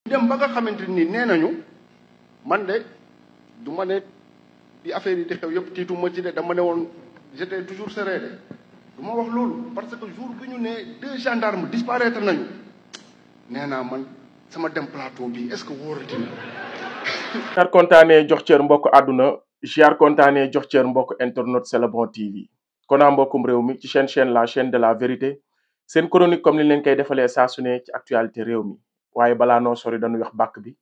dem ba nga xamante ni nee nañu man de du ma ne di affaire yi di xew yëpp tiitu ma ci de dama ne woon j'étais toujours serein de du ma wax loolu parce que jour bi ñu ne 2 gendarmes disparaître nañu nee naa man sama dem plateau bi est-ce que wóorati na. ziar kontaanee jox cër mbokk àdduna ziar kontaanee jox cër mbokk internet C'est le bon TV konaa mbokkum réew mi ci chaîne la chaîne de la vérité seen chronique comme ni leen koy defalee saa su ne ci actualité réew mi waaye balaa noo sori dañuy wax bàkk bi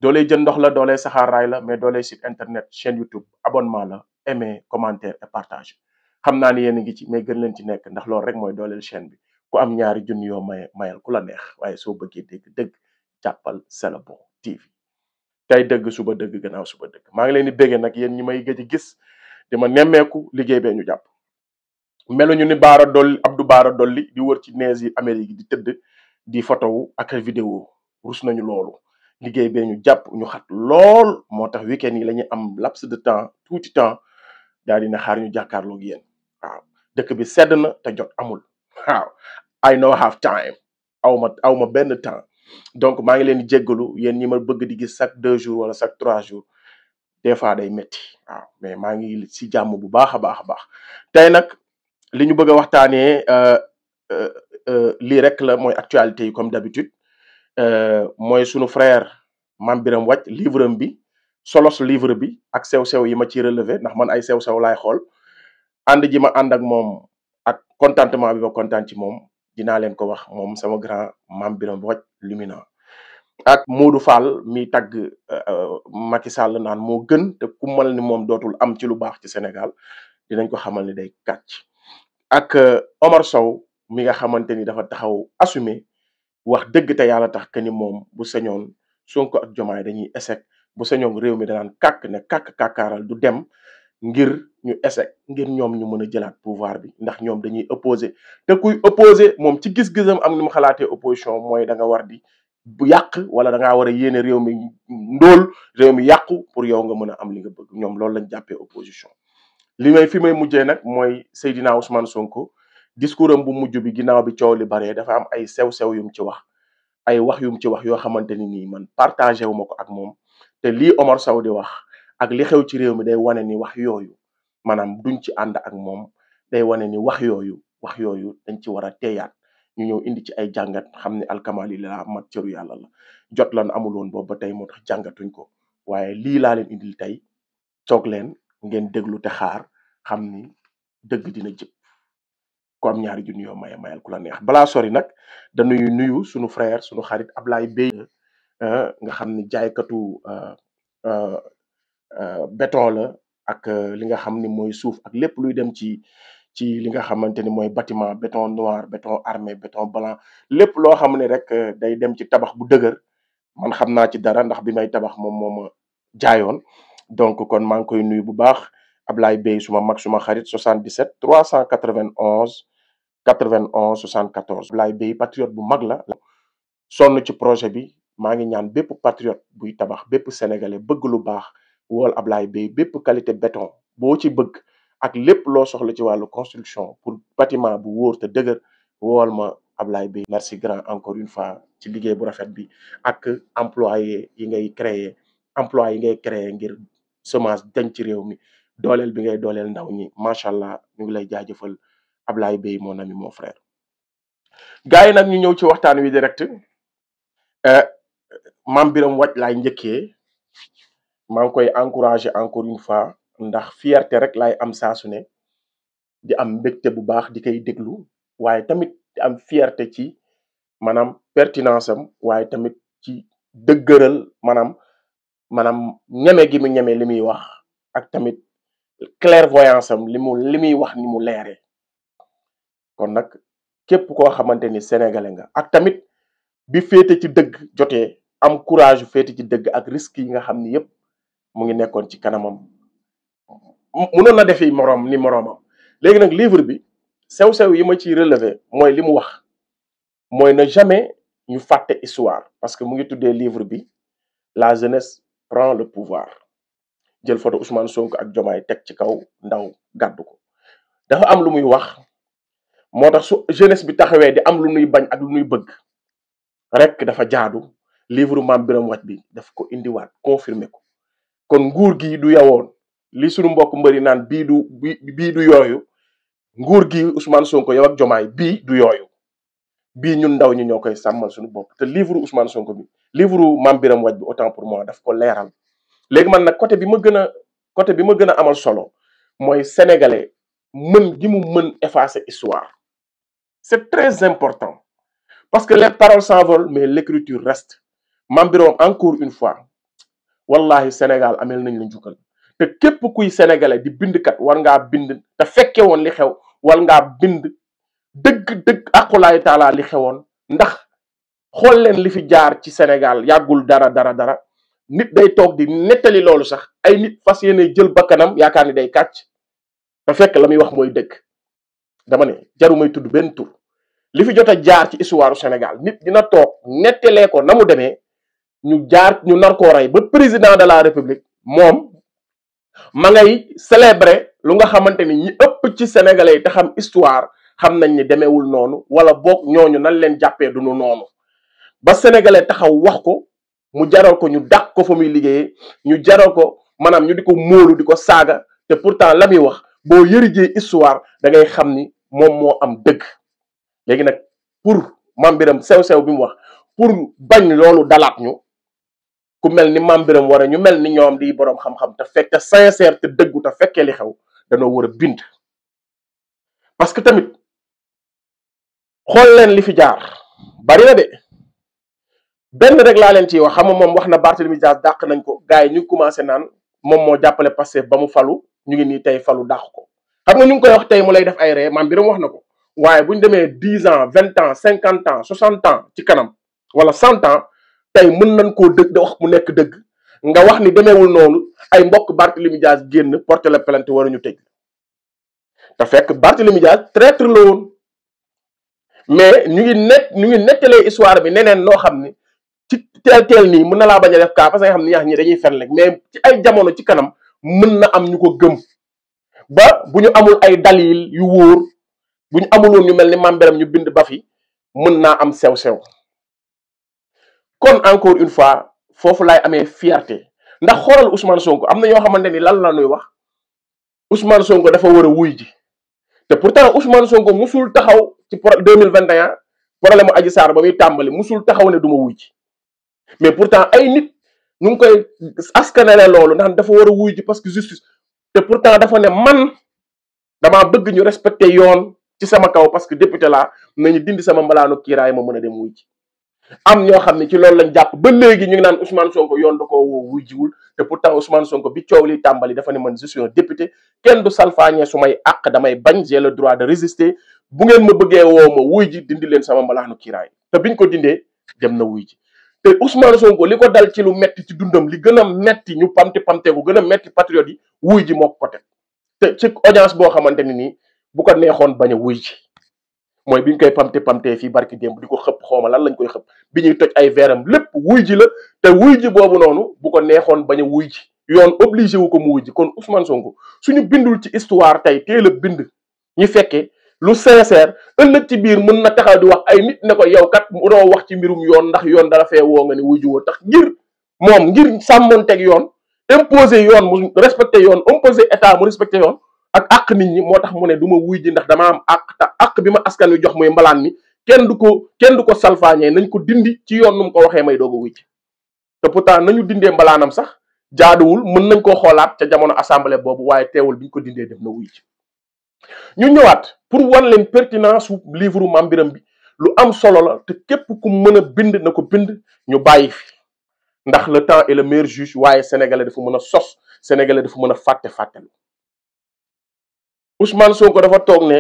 doolee jën ndox la doolee saxaaraay la mais doolee site internet chaîne YouTube abonnement la aimer commentaire et partage xam naa ni yéen a ngi ci mais gën leen ci nekk ndax loolu rek mooy dooleel chaîne bi ku am ñaari junni yoo mayal ku la neex waaye soo bëggee dëgg jàppal C'est le bon TV tey dëgg suba dëgg gannaaw suba dëgg maa ngi leen di bégge nag yéen ñi may gëj a gis di ma nemmeeku liggéey bee ñu jàpp meluñu ni Abdou Bara Dolly di wër ci nees yi Amérique yi di tëdd di photo ak vidéo rus nañu loolu liggéey bee ñu jàpp ñu xat lool moo tax week-end yi la ñuy am laps de temps tuuti temps daal dina xaar ñu jàkkaarloog yéen waaw dëkk bi sedd na te jot amul waaw I no have time awma benn temps donc maa ngi leen di jéggalu yéen ñi ma bëgg di gis chaque 2 jours wala chaque 3 jours des fois day métti waaw mais maa ngi si jàmm bu baax a baax tey nag li ñu bëgg a waxtaanee lii rek la mooy actualité yi comme d'habitude mooy sunu frère Mame Birame Wathie livre am bi solos livre bi ak sew-sew yi ma ci relevé ndax man ay sew-sew laay xool ànd ji ma ànd ak moom ak contentement bi ma kontaan ci moom dinaa leen ko wax moom sama grand Mame Birame Wathie Lumina ak Modou Fall mi tagg Macky Sall naan moo gën te ku mal ni moom dootul am ci lu baax ci Sénégal dinañ ko xamal ni day kàcc ak Omar Sow mi nga xamante ni dafa taxaw assumé wax dëgg te yàlla tax que ni moom bu sañoon Sonko ak Diomaye dañuy échec bu sañoon réew mi danaan kàkk ne kàkkaaral du dem ngir ñu échec ngir ñoom ñu mën a jëlaat pouvoir bi ndax ñoom dañuy opposé te kuy opposé moom ci gis-gisam am ni mu xalaatee opposition mooy da nga war di bu yàq wala da ngaa war a yéene réew mi ndóol réew mi yàqu pour yow nga mën a am li nga bëgg ñoom loolu lañ jàppee opposition fi may mujjee nag mooy Seydina Ousmane Sonko discours am bu mujj bi ginnaaw bi coow li baree dafa am ay sew-sew yum ci wax ay wax yum ci wax yoo xamante ni nii man partagé wu ma ko ak moom te lii Omar Sow di wax ak li xew ci réew mi day wane ni wax yooyu maanaam duñ ci ànd ak moom day wane ni wax yooyu dañ ci war a teeyaat ñu ñëw indi ci ay jàngat xam ne alkamali la mat cëru yàlla la jot lan amul woon boobu ba tey moo tax jàngatuñ ko waaye lii laa leen indil tey toog leen ngeen déglu te xaar xam ni dëgg dina jëpp ko am ñaari junni yoo mayal ku la neex balaa sori nag dañuy nuyu sunu frère sunu xarit Ablaye Beye nga xam ni jaaykatu béton la ak li nga xam ni mooy suuf ak lépp luy dem ci li nga xamante ni mooy bâtiment béton noir béton armé béton blanc lépp loo xam ne rek day dem ci tabax bu dëgër man xam naa ci dara ndax bi may tabax moom moo ma jaayoon donc kon maa ngi koy nuyu bu baax Ablaye Beye suma mag suma xarit 77 391 91 74 Ablaye Beye patriote bu mag la sonn ci projet bi maa ngi ñaan bépp patriote buy tabax bépp sénégalais bëgg lu baax wool Ablaye Beye bépp qualité béton boo ci bëgg ak lépp loo soxla ci wàllu construction pour bâtiment bu wóor te dëgër wool ma Ablaye Beye merci grand encore une fois ci liggéey bu rafet bi ak employé yi ngay créer ngir semence dañ ci réew mi dooleel bi ngay dooleel ndaw ñi macha allah ñu ngi lay jaajëfal Ablaye Beye mon ami mon frère gars yi nag ñu ñëw ci waxtaan wi direct Mame Birame Wathie laay njëkkee maa ngi koy encourager encore une fois ndax fierté rek laay am saa su ne di am mbégte bu baax di koy déglu waaye tamit di am fierté ci maanaam pertinence am waaye tamit ci dëggëral maanaam ñeme gi mu ñeme li muy wax ak tamit clairvoyance am li muy wax ni mu leere kon nag képp koo xamante ni sénégalais nga ak tamit bi féete ci dëgg jotee am courage féete ci dëgg ak risque yi nga xam ni yépp mu ngi nekkoon ci kanamam mënoon na defi moroomam léegi nag livre bi sew-sew yi ma ciy relever mooy li mu wax mooy ne jamais ñu fàtte histoire parce que mu ngi tuddee livre bi la jeunesse prend le pouvoir jël photo Ousmane Sonko ak Diomaye teg ci kaw ndaw gàddu ko dafa am lu muy wax moo tax su jeunesse bi taxawee di am lu nuy bañ ak lu nuy bëgg rek dafa jaadu livre Mame Birame Wathie bi daf ko indiwaat confirmer ko kon nguur gi du yawoon li sunu mbokk mbëri naan bii du yooyu nguur gi Ousmane Sonko yow ak Jomaay bii du yooyu bii ñun ndaw ñi ñoo koy sàmmal suñu bopp te livre Ousmane Sonko bi livre Mame Birame Wathie bi autant pour moi daf ko leeral léegi man nag côté bi ma gën a amal solo mooy sénégalais mën gi mu mën effacer histoire c'est très important parce que les paroles s'envolent mais l'écriture reste Mame Birame encore une fois wallahi Sénégal amel nañ la njukkal te képp kuy sénégalais di bindkat war ngaa bind te fekke woon li xew war ngaa bind dëgg aqulaayi taala li xewoon ndax xool leen li fi jaar ci Sénégal yàggul dara nit day toog di nettali loolu sax ay nit fas yéene jël bakkanam yaakaar ni day kàcc te fekk la muy wax mooy dëgg dama ne jaru may tudd benn tur li fi jot a jaar ci histoire Sénégal nit dina toog nettalee ko na mu demee ñu nar koo rey ba président de la république moom ma ngay célébrer lu nga xamante ni ñi ëpp ci sénégalais yi te xam histoire xam nañ ni demeewul noonu wala boog ñooñu nan leen jàppee duñu noonu ba sénégalais taxaw wax ko mu jaral ko ñu dàq ko fa muy liggéeyee ñu jaral ko maanaam ñu di ko móolu di ko saaga te pourtant la muy wax boo yërijee histoire da ngay xam ni moom moo am dëgg léegi nag pour Mame Birame sew-sew bi mu wax pour bañ loolu dalaat ñu ku mel ni Mame Birame war a ñu mel ni ñoom di boroom xam-xam te fekk te sincère te dëggu te fekkee li xew danoo war a bind parce que tamit xool leen li fi jaar bari na de benn rek laa leen ciy wax xam nga moom wax na Barthélémy Dias dàq nañ ko gars yi ñu commencé naan moom moo jàppale Pastef ba mu falu ñu ngi nii tey falu dàq ko xam nga ñu ngi koy wax tey mu lay def ay ree Mame Birame wax na ko waaye bu ñu demee 10 ans 20 ans 50 ans 60 ans ci kanam wala 100 ans tey mën nañ koo dëgg wax mu nekk dëgg nga wax ni demeewul noonu ay mbokk Barthélémy Dias génn porter la plainte waruñu tëj te fekk Barthélémy Dias traître la woon mais ñu ngi nettalee histoire bi neneen noo xam ni ci teel nii mën na laa bañ a def kaa parce que nga xam ni ñax ñi dañuy fen rek mais ci ay jamono ci kanam mën na am ñu ko gëm ba bu ñu amul ay dalil yu wóor bu ñu amul woon ñu mel ni Mame Birame ñu bind ba fi mën naa am sew-sew kon encore une fois foofu laay amee fierté ndax xoolal Ousmane Sonko am na ñoo xamante ni lan la ñuy wax Ousmane Sonko dafa war a wuy ji te pourtant Ousmane Sonko musul taxaw ci 2021 problème mu Adji Sarr ba muy tàmbali musul taxaw ne du ma wuy ji mais pourtant ay nit ñu ngi koy askanale loolu ndax dafa war a wuy ji parce que justice te pourtant dafa ne man damaa bëgg ñu respecter yoon ci sama kaw parce que député laa nañu dindi sama mbalaanu kiiraay ma mën a dem wuy ji am ñoo xam ne ci loolu lañ jàpp ba léegi ñu ngi naan Ousmane Sonko yoon da koo woo wuy jiwul te pourtant Ousmane Sonko bi coow li tàmbali dafa ne man je suis un député kenn du salfaañee su may àq damay bañ j'ai le droit de résister bu ngeen ma bëggee woo ma wuy ji dindi leen sama mbalaanu kiiraay te biñ ko dindee dem na wuy ji te Ousmane Sonko li ko dal ci lu metti ci dundam li gën a metti ñu pamte gën a metti patriote yi wuy ji moo ko teg te ci audience boo xamante ni nii bu ko neexoon bañ a wuy ji mooy bi ñu koy pamte fii barki démb di ko xëpp xooma lan lañ koy xëpp bi ñuy toj ay veeram lépp wuy ji la te wuy ji boobu noonu bu ko neexoon bañ a wuy ji yoon obligé wu ko mu wuy ji kon Ousmane Sonko suñu bindul ci histoire tey teel a bind ñu fekkee lu sincère ëllëg ci biir mën na taxaw di wax ay nit ne ko yow kat munoo wax ci mbirum yoon ndax yoon dara fee woo nga ne wuy ji woo tax ngir sàmmonteeg yoon imposer yoon mu respecté yoon imposer état mu respecté yoon ak àq nit ñi moo tax mu ne du ma wuy ji ndax dama am àq te àq bi ma askan wi jox muy mbalaan mi kenn du ko salfaañee nañ ko dindi ci yoon nu mu ko waxee may doog a wuy ji te pourtant nañu dindee mbalaanam sax jaaduwul mën nañ koo xoolaat ca jamono assemblée boobu waaye teewul biñ ko dindee dem na wuy ji ñu ñëwaat pour wan leen pertinence su livre Mame Birame bi lu am solo la te képp ku mën a bind na ko bind ñu bàyyi fi ndax le temps est le meilleur juge waaye sénégalais dafa mën a sos sénégalais dafa mën a fàttelu Ousmane Sonko dafa toog ne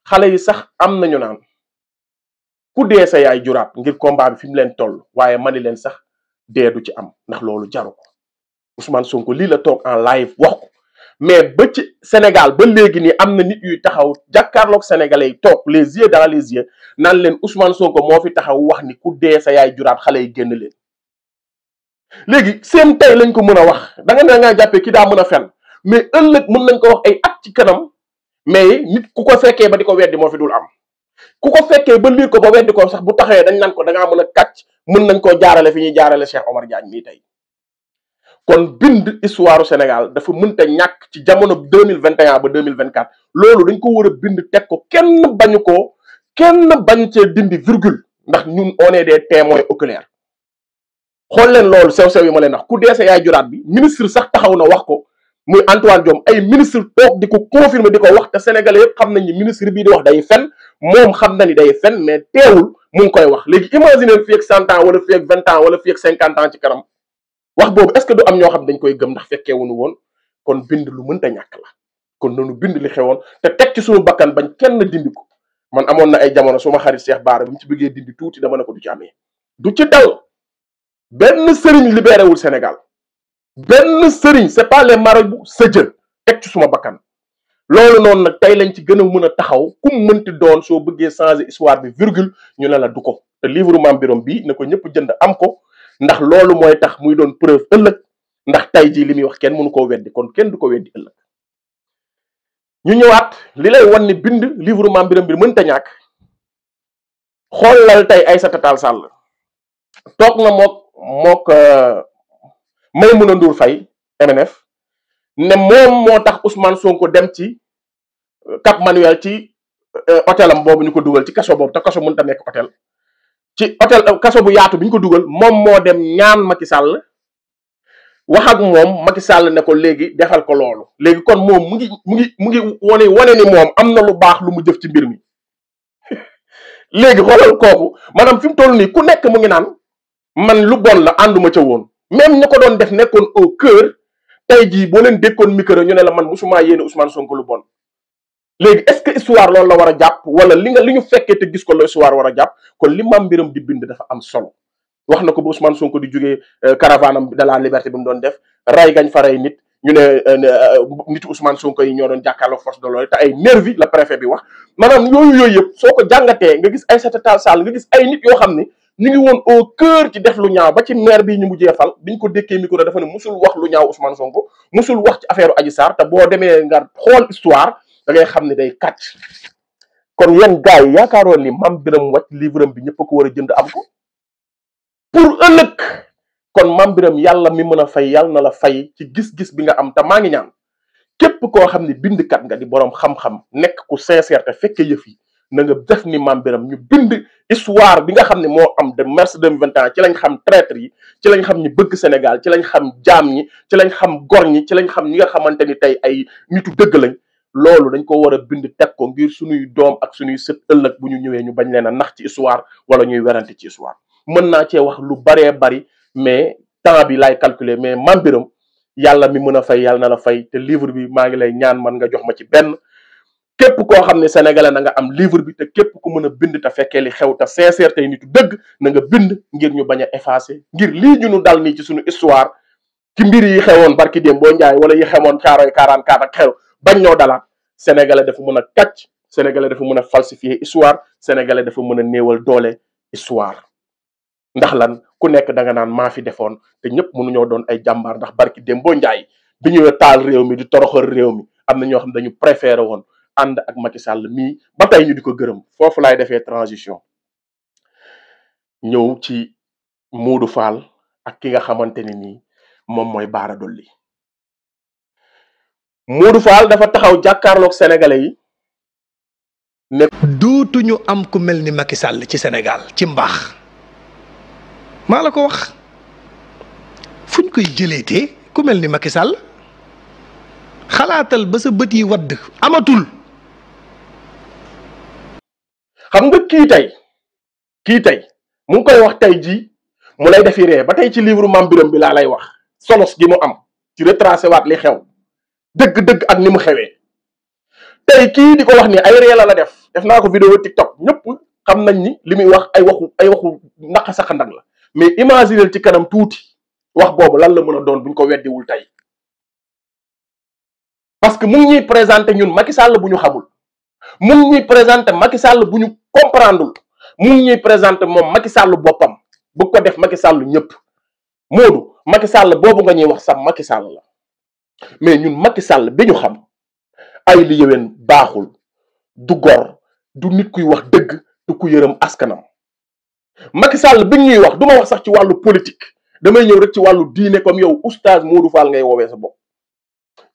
xale yi sax am nañu naan ku dee sa yaay juraat ngir combat bi fi mu leen toll waaye mani leen sax dee du ci am ndax loolu jaru ko Ousmane Sonko lii la toog en live wax ko mais ba ci Sénégal ba léegi nii am na nit yuy taxaw jàkkaarloog sénégalais yi toog les yeux dans les yeux naan leen Ousmane Sonko moo fi taxaw wax ni ku dee sa yaay juraat xale yi génn leen léegi seen tey lañ ko mën a wax da nga ne ngaa jàppee ki daa mën a fen mais ëllëg mën nañ ko wax ay at ci kanam mais nit ku ko fekkee ba di ko weddi moo fi dul am ku ko fekkee ba liir ko ba weddi ko sax bu taxawee dañ naan ko da ngaa mën a kàcc mën nañ koo jaarale fi ñuy jaarale Cheikh Omar Diagne mii tey. kon bind histoire Sénégal dafa mënta ñàkk ci jamono 2021 ba 2024 loolu dañ ko war a bind teg ko kenn bañ cee dindi virgule ndax ñun on est des témoins oculaires. xool leen loolu sew-sew yi ma leen wax ku dee sa yaay juraat bi ministre sax taxaw na wax ko muy Antoine Diome ay ministre toog di ko confirmer di ko wax te sénégalais yëpp xam nañ ni ministre bii di wax day fen moom xam na ni day fen mais teewul mu ngi koy wax. léegi imaginer fii ak 100 ans wala fii ak 20 ans wala fii ak 50 ans ci kanam wax boobu est-ce que du am ñoo xam dañ koy gëm ndax fekkee wuñu woon. kon bind lu mënta ñàkk la kon nanu bind li xewoon te teg ci suñu bakkan bañ kenn dindi ko. man amoon na ay jamono suma xarit Cheikh Bara bi mu ci bëggee dindi tuuti dama ne ko du ci amee du ci dal. benn sëriñ libéré wul Sénégal benn sëriñ c'est pas les marabouts sa jël teg ci suma bakkan. loolu noonu nag tey lañ ci gën a mën a taxaw ku mu mënti doon soo bëggee changer histoire bi virgule ñu ne la du ko te livre Mame Birame bi na ko ñëpp jënd am ko ndax loolu mooy tax muy doon preuve ëllëg ndax tey jii li muy wax kenn mënu koo weddi kon kenn du ko weddi ëllëg. ñu ñëwaat li lay wan ni bind livre Mame Birame bi mënta ñàkk xoolal tey Aïssata Tall Sall toog na mook Maïmouna Ndour Faye MNF ne moom moo tax Ousmane Sonko dem ci Cap Manuel ci hôtelam boobu ñu ko dugal ci kaso boobu te kaso mënta nekk hôtel ci hôtel kaso bu yaatu bi ñu ko dugal moom moo dem ñaan Macky Sall wax ak moom Macky Sall ne ko léegi defal ko loolu. léegi kon moom mu ngi wane ni moom am na lu baax lu mu jëf ci mbir mi léegi xoolal kooku maanaam fi mu toll nii ku nekk mu ngi naan man lu bon la ànduma ca woon même ña ko doon def nekkoon au cœur tey jii boo leen dékkoon micro ñu ne la man musuma yéene Ousmane Sonko lu bon. léegi est-ce que histoire loolu la war a jàpp wala li ñu fekkee te gis ko la histoire war a jàpp kon li Mame Birame di bind dafa am solo. wax na ko ba Ousmane Sonko di jógee caravane am de la liberté bi mu doon def ray gañ fa ray nit ñu ne nitu Ousmane Sonko yi ñoo doon jàkkaarloo force de l'ordre te ay nervi la préfet bi wax. maanaam yooyu yëpp soo ko jàngatee nga gis Aïssata Tall Sall nga gis ay nit yoo xam ne ñu ngi woon au cœur ci def lu ñaaw ba ci maire bi ñu mujjee fal biñ ko dékkee micro dafa ne musul wax lu ñaaw Ousmane Sonko musul wax ci affaire Adji Sarr te boo demee nga xool histoire da ngay xam ne day kàcc. kon yéen gars yi yaakaaroon ni Mame Birame wàcc livre bi ñëpp ko war a jënd am ko pour ëllëg. kon Mame Birame yàlla mi mën a fay yàlla na la fay ci gis-gis bi nga am te maa ngi ñaan képp koo xam ne bindkat nga di boroom xam-xam nekk ku sincère te fekke yëf yi na nga def ni Mame Birame ñu bind histoire bi nga xam ne moo am de mars 2021 ci lañ xam traître yi ci lañ xam ñi bëgg Sénégal ci lañ xam jaam ñi ci lañ xam gor ñi ci lañ xam ñi nga xamante ni tey ay nitu dëgg lañ. loolu dañ ko war a bind teg ko ngir suñuy doom ak suñuy sët ëllëg bu ñu ñëwee ñu bañ leen a nax ci histoire wala ñuy werante ci histoire. mën naa cee wax lu baree bari mais temps bi laay calculer mais Mame Birame yàlla mi mën a fay yàlla na la fay te livre bi maa ngi lay ñaan man nga jox ma ci benn. képp koo xam ne sénégalais na nga am livre bi te képp ku mën a bind te fekkee li xew te sincère tey nitu dëgg na nga bind ngir ñu bañ a effacer ngir lii ñu dal nii ci suñu histoire ci mbir yi xewoon barki démb boo njaay wala yi xewoon Caaroy 44 ak xew bañ ñoo dalaat. sénégalais dafa mën a kàcc sénégalais dafa mën a falsifier histoire sénégalais dafa mën a néewal doole histoire. ndax lan ku nekk da nga naan maa fi defoon te ñëpp mënuñoo doon ay jàmbaar ndax barki démb boo njaay bi ñu taal réew mi di toroxal réew mi am na ñoo xam dañu préféré woon ànd ak Macky Sall mii ba tey ñu di ko gërëm foofu laay defee transition ñëw ci Modou Fall ak ki nga xamante ni nii moom mooy Bara Dolly. Modou Fall dafa taxaw jàkkaarloog sénégalais yi ne dootuñu am ku mel ni Macky Sall ci Sénégal ci mbaax maa la ko wax fuñ koy jëleetee ku mel ni Macky Sall xalaatal ba sa bët yi wadd amatul. xam nga kii tey mu ngi koy wax tey jii mu lay defi ree ba tey ci livre Mame Birame bi laa lay wax solos gi mu am ci retracé waat li xew dëgg-dëgg ak ni mu xewee tey kii di ko wax ni ay ree la def naa ko vidéo TikTok ñëpp xam nañ ni li muy wax ay waxu naqa saxandak la mais imaginer ci kanam tuuti wax boobu lan la mën a doon buñ ko weddiwul tey parce que mu ngi ñuy présenté ñun Macky Sall bu ñu xamul mu ngi ñuy présenté Macky Sall bu ñu comprendreul mu ngi ñuy présenté moom Macky Sall boppam bu ko def Macky Sall ñëpp Modou Macky Sall boobu nga ñuy wax sax Macky Sall la mais ñun Macky Sall bi ñu xam ay li yëwén baaxul du gor du nit kuy wax dëgg du ku yërëm askanam Macky Sall bi ñuy wax du ma wax sax ci wàllu politique damay ñëw rek ci wàllu diine comme yow oustaz Modou Fall ngay woowee sa bopp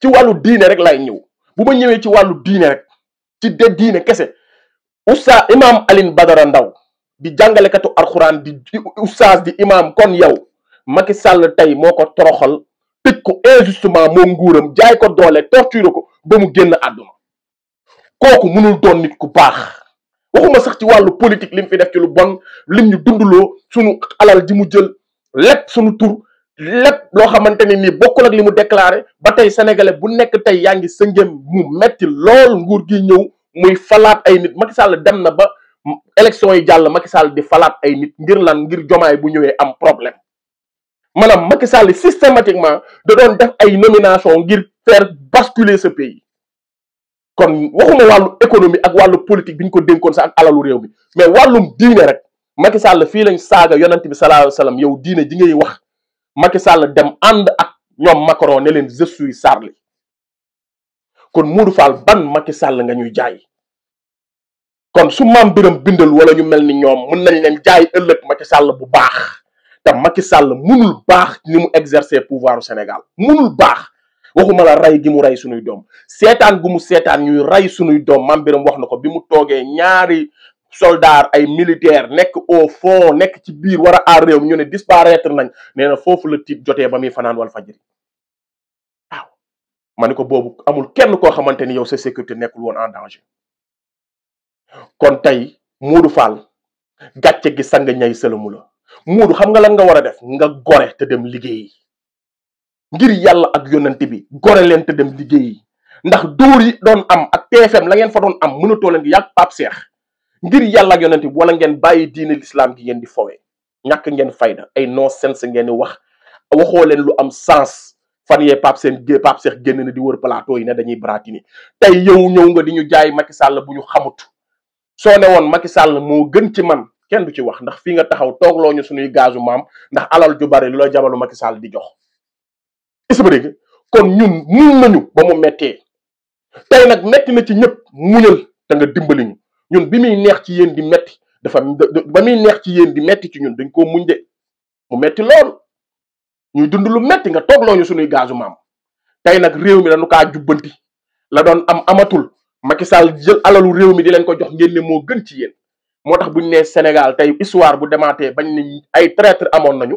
ci wàllu diine rek lay ñëw bu ma ñëwee ci wàllu diine rek ci de diine kese oustaz imam Alioune Badara Ndaw di jàngalekatu alxuraan di oustaz di imam kon yow Macky Sall tey moo ko toroxal tëj ko injustement moom nguuram jaay ko doole torture ko ba mu génn àdduna kooku mënul doon nit ku baax waxuma sax ci wàllu politique lim fi def ci lu bon lim ñu dunduloo sunu alal ji mu jël lépp sunu tur lépp loo xamante ne nii bokkul ak li mu déclaré ba tey sénégalais bu nekk tey yaa ngi sëngéem mu metti lool nguur gi ñëw muy falaat ay nit Macky Sall dem na ba élection yi jàll Macky Sall di falaat ay nit ngir lan ngir jomaay bu ñëwee am problème maanaam Macky Sall systématiquement da doon def ay nomination ngir faire basculer ce pays kon waxuma wàllu économie ak wàllu politique bi ñu ko dénkoon sax ak alalu réew mi mais wàllum diine rek Macky Sall fii lañ saaga yonent bi sallallahu alayhi wa sallam yow diine ji ngay wax Macky Sall dem ànd ak ñoom Macron ne leen je suis Charlie kon Modou Fall ban Macky Sall nga ñuy jaay kon su maam biram bindal wala ñu mel ni ñoom mën nañ leen jaay ëllëg Macky Sall bu baax te Macky Sall munul baax ni mu exercer pouvoir au Sénégal munul baax waxuma la rey gi mu rey sunuy doom seetaan gu mu seetaan ñuy rey sunuy doom maam biram wax na ko bi mu toogee ñaari soldat ay militaire nekk au fond nekk ci biir war a aar réew ñu ne disparaître nañ nee na foofu la tiit jotee ba muy fanaan wal fajiri waaw ma ni ko boobu amul kenn koo xamante ni yow sa sécurité nekkul woon en danger kon tey Modou Fall gàcce gi sang ñay sëlamu la Modou xam nga lan nga war a def nga gore te dem liggéeyi ngir yàlla ak yonent bi gore leen te dem liggéeyi ndax dóor yi doon am ak TFM la ngeen fa doon am mënatoo leen di yàgg Pape Cheikh ngir yàlla ak yonent bi wala ngeen bàyyi diine l'islam gi ngeen di fowee ñàkk ngeen fayda ay non sens ngeen di waxoo leen lu am sens fan yee Pape Cheikh génn na di wër plateau yi ne dañuy bratini tey yow ñëw nga di ñu jaay Macky Sall bu ñu xamut soo ne woon Macky Sall moo gën ci man kenn du ci wax ndax fii nga taxaw toogloo ñu suñuy gazu maam ndax alal ju bari lu la jabalu Macky Sall di jox is ba dégg kon ñun mun nañu ba mu mettee tey nag metti na ci ñëpp muñal te nga dimbali ñu ñun bi muy neex ci yéen di metti ba muy neex ci yéen di metti ci ñun dañ koo muñ de mu metti lool ñuy dund lu metti nga toogloo ñu suñuy gazu maam tey nag réew mi dañu kaa jubbanti la doon am amatul Macky Sall jël alalu réew mi di leen ko jox ngeen ne moo gën ci yéen moo tax buñ nee Sénégal tey histoire bu demaatee bañ ne ay traître amoon nañu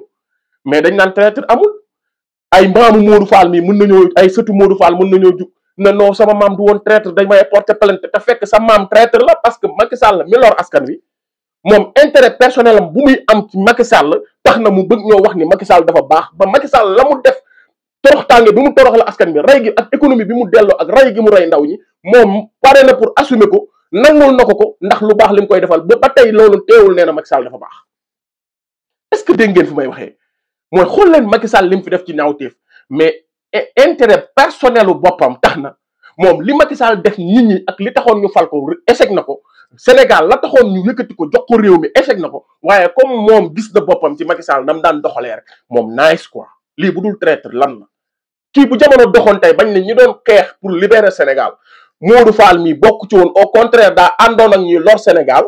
mais dañ naan traître amul ay maamu Modou Fall mi mën nañoo ay sëtu Modou Fall mën nañoo jug ne non sama maam du woon traître dañ may porter plainte te fekk sa maam traître la parce que Macky Sall mi lor askan wi moom intérêt personnel am bu muy am ci Macky Sall tax na mu bëgg ñoo wax ni Macky Sall dafa baax ba Macky Sall la mu def toroxtaange bi mu torox la askan bi rey gi ak économie bi mu delloo ak rey gi mu rey ndaw ñi moom pare na pour assumer ko nangul na ko ndax lu baax li mu koy defal ba tey loolu teewul nee na Macky Sall dafa baax est-ce que dégg ngeen fi may waxee mooy xool leen Macky Sall li mu fi def ci ñaawteef mais intérêt personnel u boppam tax na moom li Macky Sall def nit ñi ak li taxoon ñu fal ko échec na ko Sénégal la taxoon ñu yëkkati ko jox ko réew mi échec na ko waaye comme moom gis na boppam ci Macky Sall nam daan doxalee rek moom nice quoi lii bu dul traître lan la kii bu jamono doxoon tey bañ ne ñi doon xeex pour libérer Sénégal Modou Fall mi bokk ci woon au contraire daa àndoon ak ñuy lor Sénégal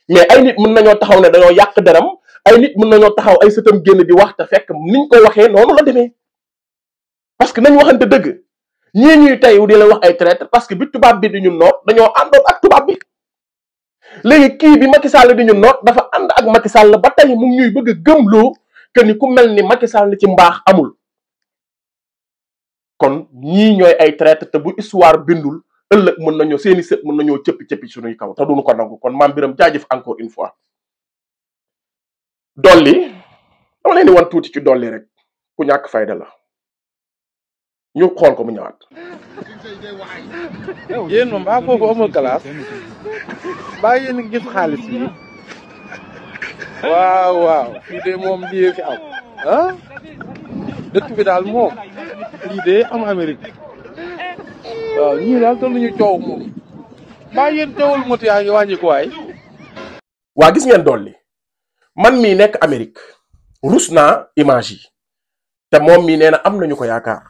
mais ay nit mën nañoo taxaw ne dañoo yàq deram ay nit mën nañoo taxaw ay sëtam génn di wax te fekk niñ ko waxee noonu la demee parce que nañ waxante dëgg ñii ñuy tey di la wax ay traître parce que bi tubaab bi di ñu noot dañoo àndoon ak tubaab bi léegi kii bi Macky Sall di ñu noot dafa ànd ak Macky Sall ba tey mu ngi ñuy bëgg a gëmloo que ni ku mel ni Macky Sall ci mbaax amul kon ñii ñooy ay traître te bu histoire bindul ëllëg mën nañoo seeni sët mën nañoo cëppi suñuy kaw te duñu ko nangu kon maam Biram jaajëf encore une fois dolli dama leen di wan tuuti ci dolli rek ku ñàkk fayda la ñu xool ko mu ñëwaat. yéen moom baa foofu amul classe baa yéen ngi gis xaalis bi waaw fii de moom lii fi am ah dëkk bi daal moom lii de am Amérique waaw ñii daal toll nañu coow moom baa yéen coowul moto yaa ngi wàññi ko waay. waa gis ngeen dolli man mii nekk Amérique rus naa image yi te moom mii nee na am nañu ko yaakaar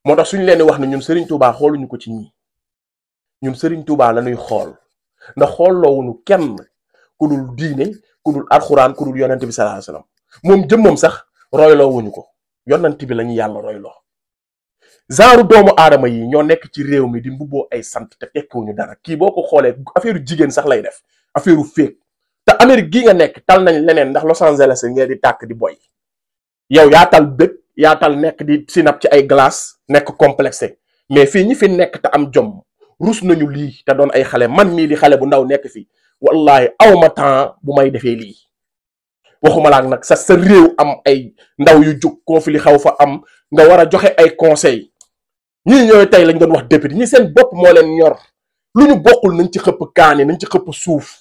moo tax suñu leen di wax ne ñun Serigne Touba xooluñu ko ci ñii ñun Serigne Touba la ñuy xool ndax xoolloowuñu kenn ku dul diine ku dul alxuraan ku dul yonent bi sallallahu alayhi wasallam moom jëmmam sax royloo wuñu ko yonent bi lañu yàlla royloo. genre doomu aadama yi ñoo nekk ci réew mi di mbubboo ay sant te tekkiwuñu dara kii boo ko xoolee affaire jigéen sax lay def affaire féeg te Amérique gii nga nekk tal nañ leneen ndax Los Angeles ngeen di tàkk di boy yow yaa tal bëgg yaa tal nekk di sinap ci ay glace nekk complexé mais fii ñi fi nekk te am jom rus nañu lii te doon ay xale man mii di xale bu ndaw nekk fii wallahi awma temps bu may defee lii waxuma laak nag sa réew am ay ndaw yu jug conflit xaw fa am nga war a joxe ay conseil ñii ñooy tey lañ doon wax député ñi seen bopp moo leen ñor lu ñu bokkul nañ ci xëpp kaani nañ ci xëpp suuf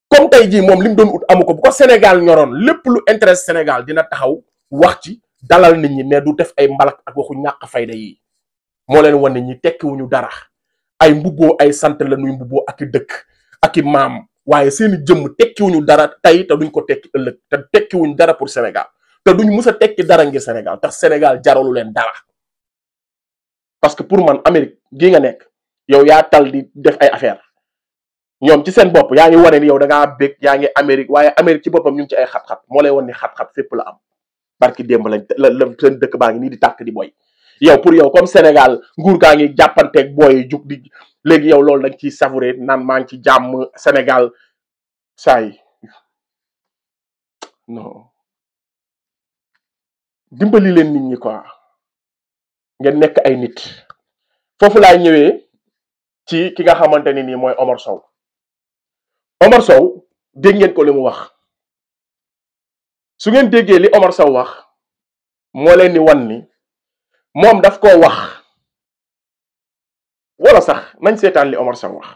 comme tey jii moom li mu doon ut amu ko bu ko Sénégal ñoroon lépp lu intérêt Sénégal dina taxaw wax ci dalal nit ñi mais du def ay mbalak ak waxu ñàkk fayda yi moo leen wan ne ñi tekkiwuñu dara ay mbubboo ay sant la nuy mbubboo ak i dëkk ak i maam waaye seeni jëmm tekkiwuñu dara tey te duñ ko tekki ëllëg te tekkiwuñu dara pour Sénégal te duñ mës a tekki dara ngir Sénégal tax Sénégal jaralu leen dara parce que pour man Amérique gii nga nekk yow yaa tal di def ay affaire ñoom ci seen bopp yaa ngi wane ni yow da ngaa bég yaa ngi Amérique waaye Amérique ci boppam ñu ngi ci ay xat-xat moo lay wan ni xat-xat fépp la am barki démb lañ la seen dëkk baa ngi nii di tàkk di boy yow pour yow comme Sénégal nguur gaa ngi jàppanteeg booy jug di léegi yow loolu dañ ciy savouré naan maa ngi ci jàmm Sénégal saay non dimbali leen nit ñi quoi ngeen nekk ay nit foofu laay ñëwee ci ki nga xamante ni nii mooy Omar Sow Omar Sow dégg ngeen ko li mu wax su ngeen déggee li Omar Sow wax moo leen ni wan ni moom daf koo wax wala sax nañ seetaan li Omar Sow wax.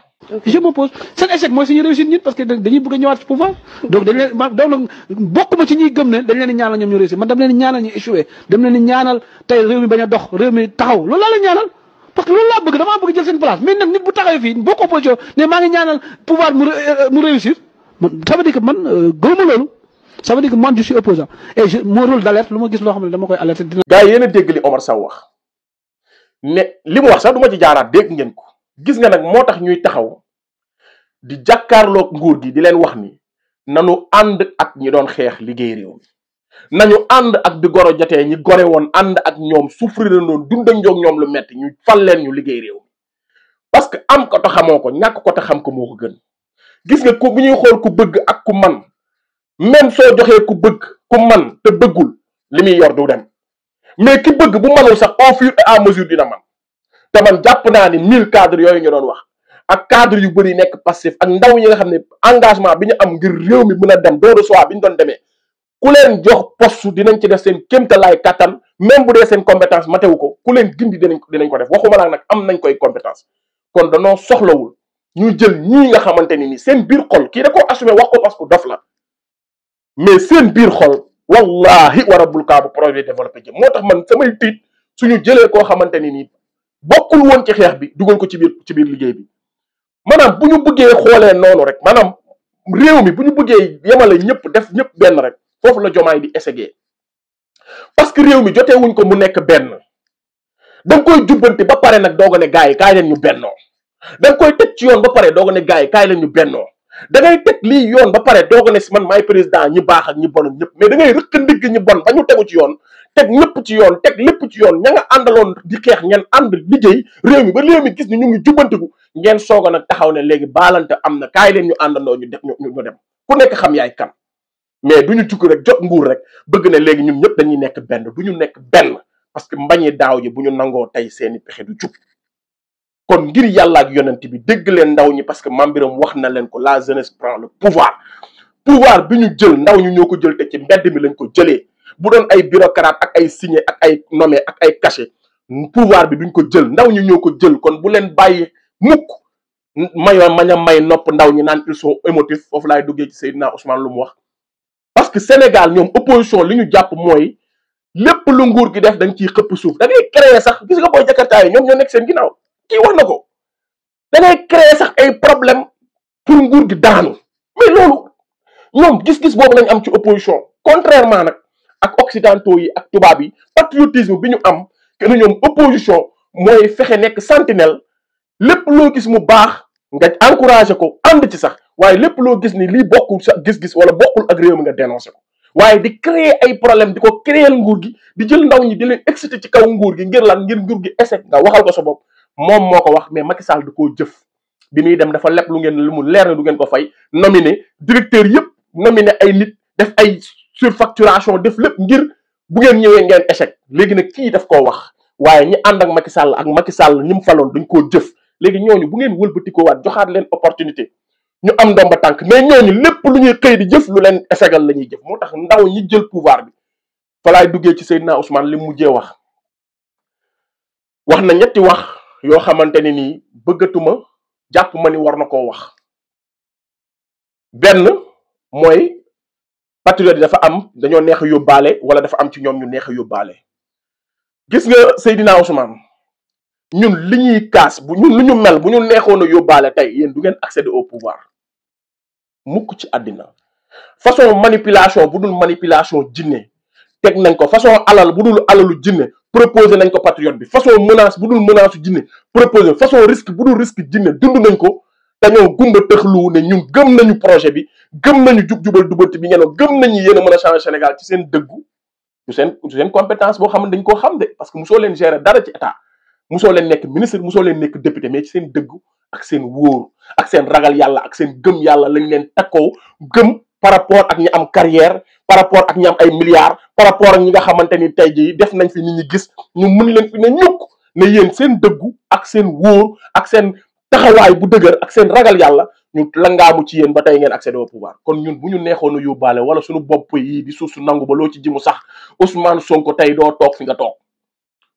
je me pose seen échec mooy suñu réussite ñun parce que dañuy bëgg a ñëwaat ci pouvoir donc dañ leen donc bokkuma ci ñuy gëm ne dañ leen di ñaanal ñoom ñu réussir man dam leen di ñaanal ñu échoué dem leen di ñaanal tey réew mi bañ a dox réew mi taxaw loolu laa leen ñaanal parce que loolu laa bëgg damaa bëgg jël seen place mais nag nit bu taxawee fii bokk opposition ne maa ngi ñaanal pouvoir mu réussir ça veut dire que man gëmuma loolu ça veut dire que man je suis opposant et mon rôle d'alerte lu ma gis loo xam ne dama koy alerter dina. gars yi yéen a dégg li Omar Sow wax ne li mu wax sax du ma ci jaaraat dégg ngeen ko gis nga nag moo tax ñuy taxaw di jàkkaarloog nguur gi di leen wax ni nanu ànd ak ñi doon xeex liggéey réew mi nañu ànd ak bi goro jotee ñi gore woon ànd ak ñoom souffrir la noonu dund ak ñoom lu metti ñu fal leen ñu liggéey réew mi parce que am ko te xamoo ko ñàkk ko te xam ko moo ko gën gis nga ku bu ñuy xool ku bëgg ak ku man même soo joxee ku bëgg ku man te bëggul li muy yor du dem mais ki bëgg bu manul sax au fur et à mesure dina man te man jàpp naa ni 1000 cadres yooyu ñu doon wax ak cadre yu bëri nekk passif ak ndaw ñi nga xam ne engagement bi ñu am ngir réew mi mën a dem don de soi bi ñu doon demee ku leen jox poste dinañ ci def seen kéemtalaay kattan même bu dee seen compétence matewu ko ku leen gindi dinañ ko def waxuma laa nag am nañ koy compétence kon danoo soxlawul ñu jël ñii nga xamante ni seen biir xol kii da koo assumé wax ko parce que dof la mais seen biir xol wallahi wa rabbul kaaba projet développé jëm moo tax man samay tiit suñu jëlee koo xamante ni nii bokkul woon ci xeex bi dugal ko ci biir liggéey bi maanaam bu ñu bëggee xoolee noonu rek maanaam réew mi bu ñu bëggee yemale ñëpp def ñëpp benn rek foofu la jomaay di essayer parce que réew mi jotee wuñ ko mu nekk benn da nga koy jubbanti ba pare nag doog a ne gars yi kaay leen ñu bennoo da nga koy teg ci yoon ba pare doog a ne gars yi kaay leen ñu bennoo da ngay teg lii yoon ba pare doog a ne si man maay président ñi baax ak ñi bon ñëpp mais da ngay rëkk ndigg ñi bon ba ñu tegu ci yoon teg ñëpp ci yoon teg lépp ci yoon ña nga àndaloon di xeex ngeen ànd liggéey réew mi ba réew mi gis ni ñu ngi jubbantiku ngeen soog a nag taxaw ne léegi baalante am na kaay leen ñu àndandoo ñu def ñu dem ku nekk xam yaay kan mais du ñu jukki rek jot nguur rek bëgg ne léegi ñun ñëpp dañuy nekk benn du ñu nekk benn parce que mbañi daaw ji bu ñu nangoo tey seeni pexe du jub kon ngir yàlla ak yonent bi dégg leen ndaw ñi parce que Mame Birame wax na leen ko la jeunesse prend le pouvoir bi ñu jël ndaw ñu ñoo ko jël te ci mbedd mi lañ ko jëlee bu doon ay bureaucrate ak ay signé ak ay nommé ak ay caché pouvoir bi duñ ko jël ndaw ñu ñoo ko jël kon bu leen bàyyi mukk may nopp ndaw ñi naan ils sont émotifs foofu laay duggee ci Seydina Ousmane lu mu wax parce que Sénégal ñoom opposition li ñu jàpp mooy lépp lu nguur gi def dañ ciy xëpp suuf da ngay créer sax gis nga booy jakartaa yi ñoom ñoo nekk seen ginnaaw kii wax na ko da ngay créer sax ay problème pour nguur gi daanu mais loolu ñoom gis-gis boobu lañ am ci opposition contrairement nag ak occidentaux yi ak tubaab yi patriotisme bi ñu am que ñoom opposition mooy fexe nekk sentinelle lépp loo gis mu baax nga encouragé ko ànd ci sax waaye lépp loo gis ni lii bokkul sa gis-gis wala bokkul ak réew mi nga dénoncé ko waaye di créer ay problème di ko créer nguur gi di jël ndaw ñi di leen exciter ci kaw nguur gi ngir lan ngir nguur gi échec nga waxal ko sa bopp moom moo ko wax mais Macky Sall da koo jëf bi muy dem dafa lepp lu mu leer ne du ngeen ko fay nominé directeur yëpp nominé ay nit def ay surfacturation def lépp ngir bu ngeen ñëwee ngeen échec léegi nag kii daf koo wax waaye ñi ànd ak Macky Sall ñi mu faloon dañ koo jëf léegi ñooñu bu ngeen wëlbatikoo waat joxaat leen opportunité ñu am ndomba tànk mais ñooñu lépp lu ñuy xëy di jëf lu leen échegal la ñuy jëf moo tax ndaw ñi jël pouvoir bi fa laay duggee ci Seydina Ousmane li mu mujjee wax na ñetti wax yoo xamante ne nii bëggatuma jàpp ma ni war na koo wax benn mooy patriote yi dafa am dañoo neex a yóbbaale wala dafa am ci ñoom ñu neex a yóbbaale gis nga Seydina Ousmane ñun li ñuy kaas bu ñun lu ñu mel bu ñu neexoon a yóbbaale tey yéen du ngeen accéder au pouvoir mukk ci àddina façon manipulation bu dul manipulation jinne teg nañ ko façon alal bu dul alalu jinne proposé nañ ko patriote bi façon menace bu dul menace jinne proposé façon risque bu dul risque jinne dund nañ ko dañoo gumba tëxlu ne ñun gëm nañu projet bi gëm nañu jub-jubal dubalti bi ngeen gëm nañu yéen a mën a changer Sénégal ci seen dëggu du seen compétence boo xam ne dañ koo xam de parce que mosoo leen gérer dara ci état mosoo leen nekk ministre mosoo leen nekk député mais ci seen dëggu ak seen wóor ak seen ragal yàlla ak seen gëm yàlla lañ leen takkoo gëm par rapport ak ñi am carrière par rapport ak ñi am ay milliards par rapport ak ñi nga xamante ni tey jii def nañ fi nit ñi gis ñu mën leen fi ne ñukk ne yéen seen dëggu ak seen wóor ak seen taxawaay bu dëgër ak seen ragal yàlla ñu langaamu ci yéen ba tey ngeen accéder au pouvoir kon ñun bu ñu neexoon a yóbbaale wala suñu bopp yi di suuf su nangu ba loo ci ji mu sax Ousmane Sonko tey doo toog fi nga toog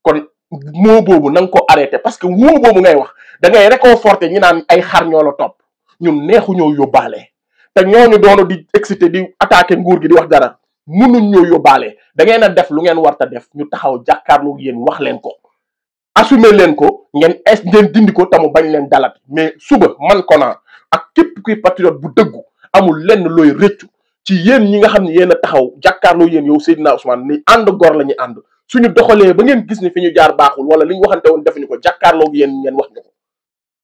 kon moo boobu na nga ko arrêté parce que moo boobu ngay wax da ngay réconforté ñi naan ay xar ñoo la topp ñun neexu ñoo yóbbaale te ñooñu doonu di excité di attaqué nguur gi di wax dara mënuñ ñoo yóbbaale da ngeen a def lu ngeen warta def ñu taxaw jàkkaarloo yéen wax leen ko assumer leen ko ngeen dindi ko tamu bañ leen dalat mais suba man Kona ak képp kuy patriote bu dëggu amul lenn looy rëccu ci yéen ñi nga xam ne yéen a taxaw jàkkaarloo yéen yow Seydina Ousmane ni ànd gor la ñu ànd suñu doxalee ba ngeen gis ni fi ñu jaar baaxul wala li ñu waxante woon defuñu ko jàkkaarloo yéen ngeen wax ñu ko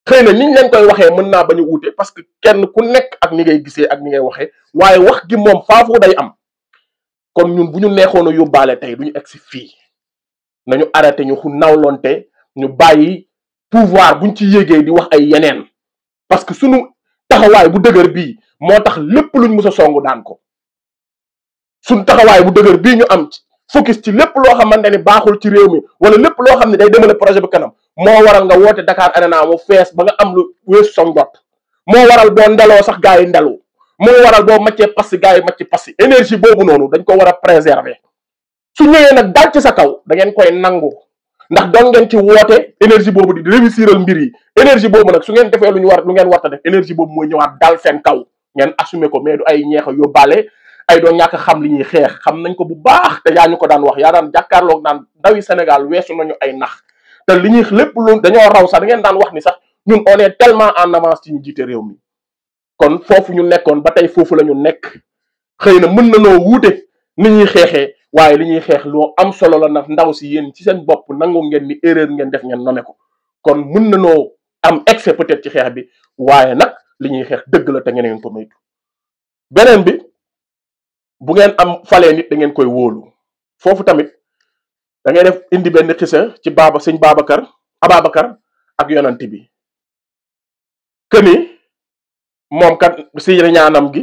xëy na niñ leen koy waxee mën naa bañ a wuute parce que kenn ku nekk ak ni ngay gisee ak ni ngay waxee waaye wax gi moom faafu day am kon ñun bu ñu neexoon a yóbbaale tey duñu egg si fii nañu arrêté ñu nawlonte ñu bàyyi pouvoir buñ ci yéegee di wax ay yeneen parce que suñu taxawaay bu dëgër bii moo tax lépp luñ mës a songu daan ko suñu taxawaay bu dëgër bii ñu am ci focus ci lépp loo xamante ni baaxul ci réew mi wala lépp loo xam ne day demale projet bi kanam moo waral nga woote Dakar Arena mu fees ba nga am lu weesu sa njot moo waral boo ndeloo sax gars yi ndelu moo waral boo maccee passi gars yi macci passi énergie boobu noonu dañ ko war a préserver su ñëwee nag daal ci sa kaw da ngeen koy nangu ndax doon ngeen ci woote énergie boobu di réussiral mbir yi énergie boobu nag su ngeen defee lu ngeen warta def énergie boobu mooy ñëwaat dal seen kaw ngeen assumer ko mais du ay ñeex a yóbbaale ay doon ñàkk xam li ñuy xeex xam nañ ko bu baax te yaa ñu ko daan wax yaa daan jàkkaarloog naan ndawi Sénégal weesu nañu ay nax te li ñuy lépp lu dañoo raw sax da ngeen daan wax ni sax ñun on est tellement en avance ci ñu jiite réew mi kon foofu ñu nekkoon ba tey foofu la ñu nekk xëy na mën na noo wuute ni ñuy xeexee waaye li ñuy xeex loo am solo la nag ndaw si yéen ci seen bopp nangu ngeen ni erreur ngeen def ngeen nome ko kon mën na noo am excès peut-être ci xeex bi waaye nag li ñuy xeex dëgg la te ngeen ko moytu beneen bi bu ngeen am falee nit da ngeen koy wóolu foofu tamit da ngay def indi benn xisa ci sëñ Ababacar ak yonant bi que ni moom kat si ñaanam gi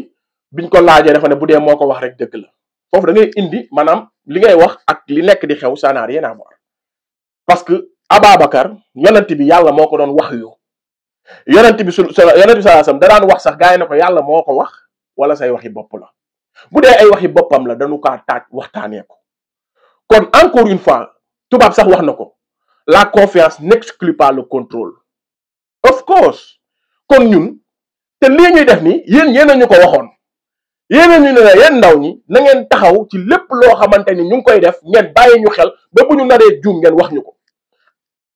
biñ ko laajee dafa ne bu dee moo ko wax rek dëgg la foofu da ngay indi maanaam li ngay wax ak li nekk di xew ça n'a rien à voir parce que Ababacar yonant bi yàlla moo ko doon wax yu yonant bi salaasam da daan wax sax gars yi ne ko yàlla moo ko wax wala say waxi bopp la bu dee ay waxi boppam la dañu kaa taaj waxtaanee ko kon encore une fois tubaab sax wax na ko la confiance n'exclut pas le contrôle of course kon ñun te lii ñuy def ni yéen a ñu ko waxoon yéen ñu ne la yéen ndaw ñi na ngeen taxaw ci lépp loo xamante ni ñu ngi koy def ngeen bàyyi ñu xel ba bu ñu naree juum ngeen wax ñu ko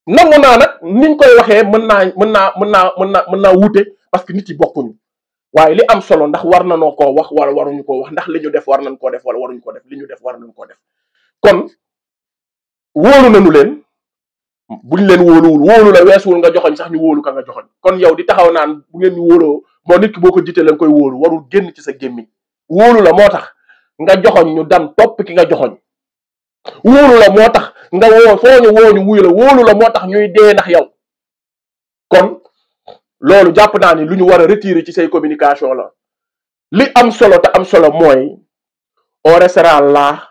nangu naa nag niñ koy waxee mën naa wuute parce que nit yi bokkuñu waaye li am solo ndax war na noo koo wax wala waruñu koo wax ndax li ñu def war nañ koo def wala waruñu ko def li ñu def war nañ koo def kon wóolu nañu leen buñ leen wóoluwul wóolu la weesuwul nga joxoñ sax ñu wóolu ka nga joxoñ kon yow di taxaw naan bu ngeen ñu wóoloo moo nit ki boo ko jiite leen koy wóolu warul génn ci sa gémmiñ wóolu la moo tax nga joxoñ ñu dem topp ki nga joxoñ wóolu la moo tax nga woo foo ñu woo ñu wuyu la wóolu la moo tax ñuy dee ndax yow kon loolu jàpp naa ni lu ñu war a retirer ci say communication la li am solo te am solo mooy on restera là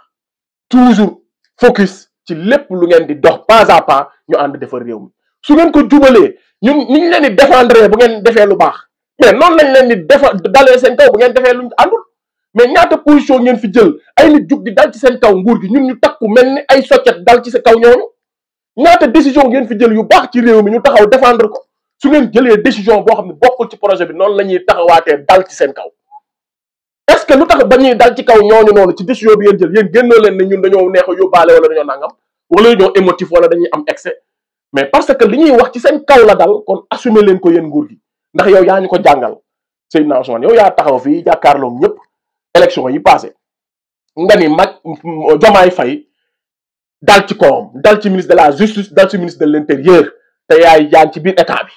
toujours focus ci lépp lu ngeen di dox pas à pas ñu ànd defar réew mi su ngeen ko jubalee ñun ni ñu leen di défendre bu ngeen defee lu baax mais noonu lañ leen di dalee seen kaw bu ngeen defee luñ àndul mais ñaata position ngeen fi jël ay nit jug di dal ci seen kaw nguur gi ñun ñu takku mel ni ay soccet dal ci sa kaw ñooñu ñaata décision ngeen fi jël yu baax ci réew mi ñu taxaw défendre ko su ngeen jëlee décision boo xam ne bokkul ci projet bi noonu la ñuy taxawaatee dal ci seen kaw est-ce que lu tax ba ñuy dal ci kaw ñooñu noonu ci décision bi ngeen jël yéen génnoo leen ne ñun dañoo neex a yóbbaale wala dañoo nangam wala dañoo émotif wala dañuy am excès mais parce que li ñuy wax ci seen kaw la dal kon assumer leen ko yéen nguur gi ndax yow yaa ñu ko jàngal Seydina Ousmane yow yaa taxaw fii jàkkaarloo ñëpp élection yi passé nga ni Diomaye Faye dal ci kawam dal ci ministre de la justice dal ci ministre de l'intérieur te yaa ci biir état bi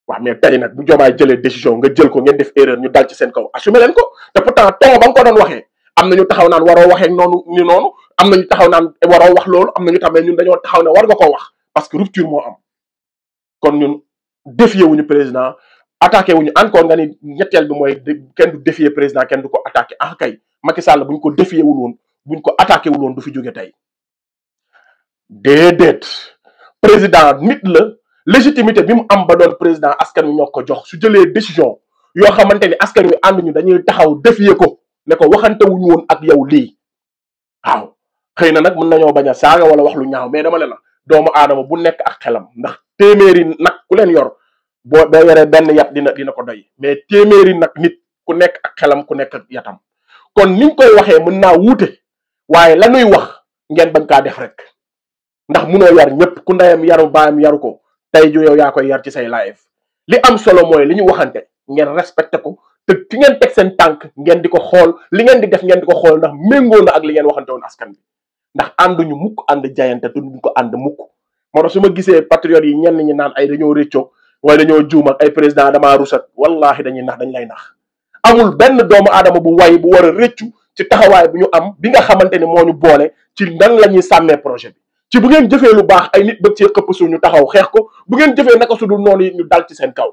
waaw mais tey nag bu Diomaye jëlee décision nga jël ko ngeen def erreur ñu dal ci seen kaw assumer leen ko te pourtant ton ba nga ko doon waxee am na ñu taxaw naan waroo waxee noonu ni noonu am na ñu taxaw naan waroo wax loolu am na ñu tax ñun dañoo taxaw ne war nga koo wax parce que rupture moo am kon ñun défier wuñu président attaqué wuñu encore nga ni ñetteel bi mooy kenn du défier président kenn du ko attaqué ah kay Macky Sall buñ ko défier wul woon buñ ko attaqué wul woon du fi jóge tey déedéet président nit la légitimité bi mu am ba doon président askan wi ñoo ko jox su jëlee décision yoo xamante ni askan wi ànd ñu dañuy taxaw défier ko ne ko waxante wuñu woon ak yow lii waaw xëy na nag mën nañoo bañ a saaga wala wax lu ñaaw mais dama le la doomu aadama bu nekk ak xelam ndax téeméeri nag ku leen yor boo yoree benn yat dina ko doy mais téeméeri nag nit ku nekk ak xelam ku nekk ak yatam kon niñ koy waxee mën naa wuute waaye la ñuy wax ngeen bañ kaa def rek ndax munoo yar ñëpp ku ndeyam yaru baayam yaru ko tey ju yow yaa koy yar ci say live li am solo mooy li ñu waxante ngeen respecté ko te fi ngeen teg seen tànk ngeen di ko xool li ngeen di def ngeen di ko xool ndax méngoo na ak li ngeen waxante woon askan bi ndax ànduñu mukk ànd jayante te duñ ko ànd mukk moo tax su ma gisee patriotes yi ñenn ñi naan ay dañoo réccoog wala dañoo juum ak ay président damaa rusat wallahi dañuy nax dañ lay nax amul benn doomu aadama bu way bu war a réccu ci taxawaay bu ñu am bi nga xamante ni moo ñu boole ci nan la ñuy sàmmee projet bi ci bu ngeen jëfee lu baax ay nit bëgg cee xëpp suñu taxaw xeex ko bu ngeen jëfee naka su dul noonu ñu dal ci seen kaw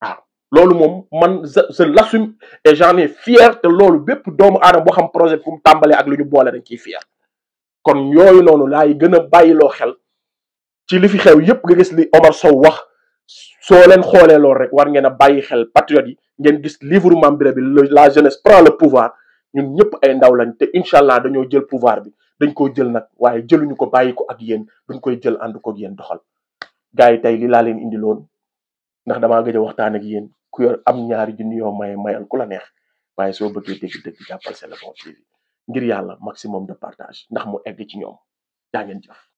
waaw loolu moom man je l'assume et j'en ai fier te loolu bépp doomu aadama boo xam projet bi fu mu tàmbalee ak lu ñu boole dañ ciy fier kon yooyu noonu laay gën a bàyyiloo xel ci li fi xew yépp nga gis li Omar Sow wax soo leen xoolee loolu rek war ngeen a bàyyi xel patriotes yi ngeen gis livre Mame Biré bi la jeunesse prend le pouvoir ñun ñëpp ay ndaw lañ te incha allah dañoo jël pouvoir bi dañ koy jël nag waaye jëluñu ko bàyyi ko ak yéen dañ koy jël ànd ko ak yéen doxal gars yi tey li laa leen indi loon ndax damaa gëj a waxtaan ak yéen ku yor am ñaari junni yoo mayal ku la neex waaye soo bëggee dégg jàppal C'est le Bon TV ngir yàlla maximum de partage ndax mu egg ci ñoom jaa ngeen jëf